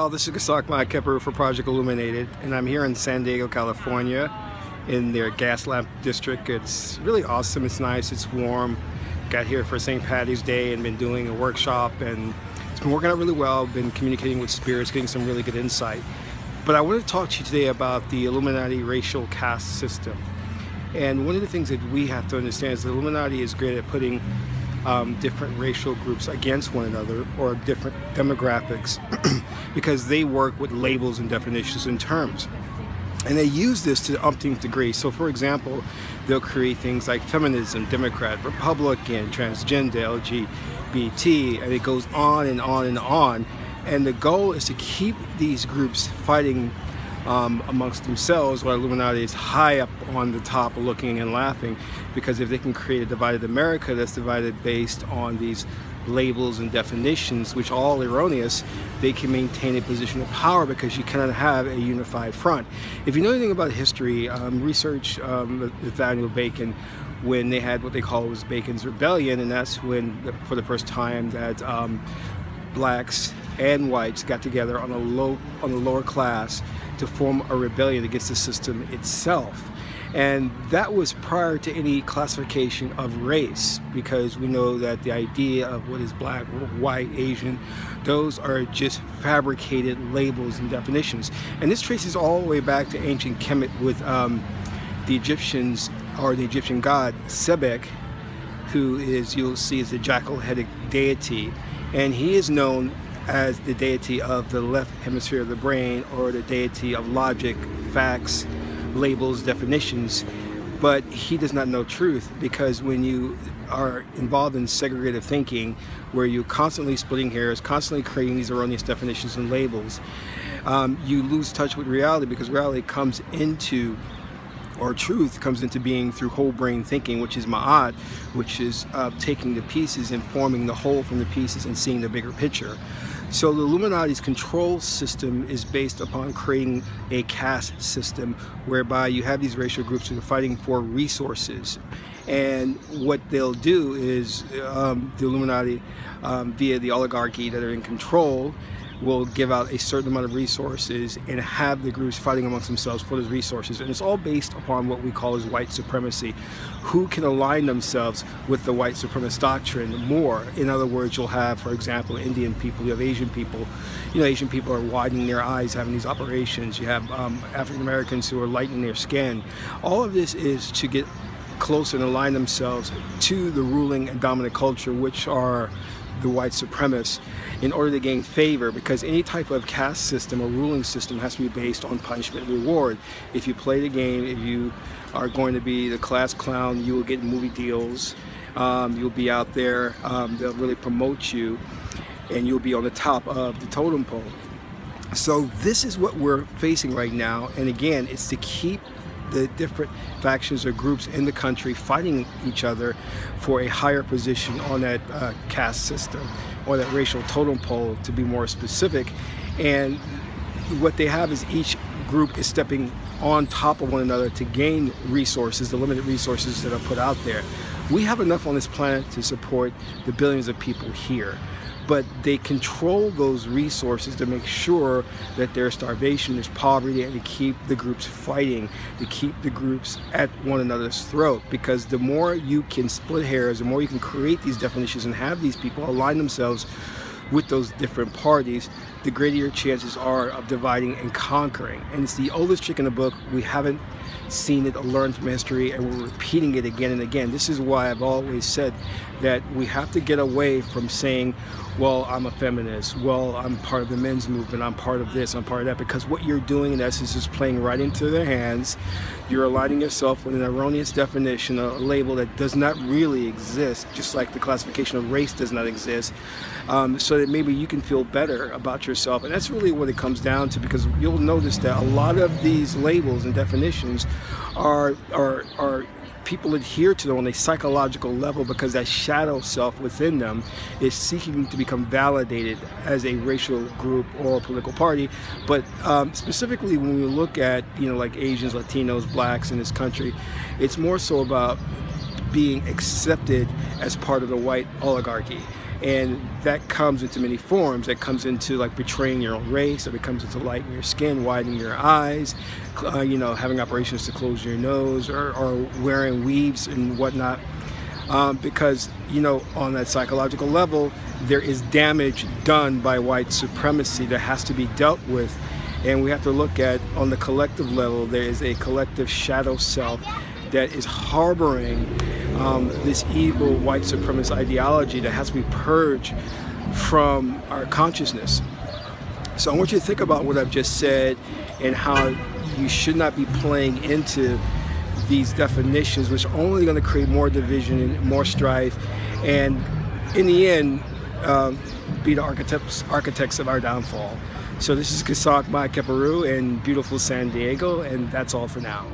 y'all, this is Gasakma Kepper for Project Illuminated, and I'm here in San Diego, California in their gas lamp district. It's really awesome, it's nice, it's warm. Got here for St. Patty's Day and been doing a workshop, and it's been working out really well. Been communicating with spirits, getting some really good insight. But I want to talk to you today about the Illuminati racial caste system. And one of the things that we have to understand is the Illuminati is great at putting different racial groups against one another, or different demographics, because they work with labels and definitions and terms. And they use this to the umpteenth degree. So for example, they'll create things like feminism, Democrat, Republican, transgender, LGBT, and it goes on and on and on. And the goal is to keep these groups fighting amongst themselves, while Illuminati is high up on the top looking and laughing, because if they can create a divided America that's divided based on these labels and definitions, which are all erroneous, they can maintain a position of power, because you cannot have a unified front. If you know anything about history, research Nathaniel Bacon, when they had what they call was Bacon's Rebellion, and that's when, for the first time, that blacks and whites got together on the lower class to form a rebellion against the system itself. And that was prior to any classification of race, because we know that the idea of what is black, white, Asian, those are just fabricated labels and definitions. And this traces all the way back to ancient Kemet with the Egyptians, or the Egyptian god Sebek, who is, you'll see, is a jackal-headed deity. And he is known as the deity of the left hemisphere of the brain, or the deity of logic, facts, labels, definitions. But he does not know truth, because when you are involved in segregative thinking, where you're constantly splitting hairs, constantly creating these erroneous definitions and labels, you lose touch with reality, because reality comes into, or truth comes into being, through whole brain thinking, which is ma'at, which is taking the pieces and forming the whole from the pieces and seeing the bigger picture. So the Illuminati's control system is based upon creating a caste system, whereby you have these racial groups that are fighting for resources. And what they'll do is, the Illuminati, via the oligarchy that are in control, will give out a certain amount of resources and have the groups fighting amongst themselves for those resources. And it's all based upon what we call as white supremacy. Who can align themselves with the white supremacist doctrine more? In other words, you'll have, for example, Indian people, you have Asian people. You know, Asian people are widening their eyes, having these operations. You have African Americans who are lightening their skin. All of this is to get closer and align themselves to the ruling and dominant culture, which are the white supremacists, in order to gain favor, because any type of caste system or ruling system has to be based on punishment and reward. If you play the game, if you are going to be the class clown, you will get movie deals, you'll be out there, they'll really promote you, and you'll be on the top of the totem pole. So this is what we're facing right now, and again, it's to keep the different factions or groups in the country fighting each other for a higher position on that caste system, or that racial totem pole, to be more specific. And what they have is each group is stepping on top of one another to gain resources, the limited resources that are put out there. We have enough on this planet to support the billions of people here, but they control those resources to make sure that there's starvation, there's poverty, and to keep the groups fighting, to keep the groups at one another's throat. Because the more you can split hairs, the more you can create these definitions and have these people align themselves with those different parties, the greater your chances are of dividing and conquering. And it's the oldest trick in the book. We haven't seen it or learned from history, and we're repeating it again and again. This is why I've always said that we have to get away from saying, well, I'm a feminist, well, I'm part of the men's movement, I'm part of this, I'm part of that, because what you're doing in essence is playing right into their hands. You're aligning yourself with an erroneous definition, a label that does not really exist, just like the classification of race does not exist, so that maybe you can feel better about yourself. And that's really what it comes down to, because you'll notice that a lot of these labels and definitions are people adhere to them on a psychological level, because that shadow self within them is seeking to become validated as a racial group or a political party. But specifically when we look at, you know, like Asians, Latinos, blacks in this country, it's more so about being accepted as part of the white oligarchy. And that comes into many forms. That comes into like betraying your own race, or it comes into lightening your skin, widening your eyes, you know, having operations to close your nose, or wearing weaves and whatnot. Because, you know, on that psychological level, there is damage done by white supremacy that has to be dealt with. And we have to look at, on the collective level, there is a collective shadow self that is harboring this evil white supremacist ideology that has to be purged from our consciousness. So I want you to think about what I've just said and how you should not be playing into these definitions, which are only going to create more division and more strife, and in the end be the architects of our downfall. So this is Kasak Mai Keparu in beautiful San Diego, and that's all for now.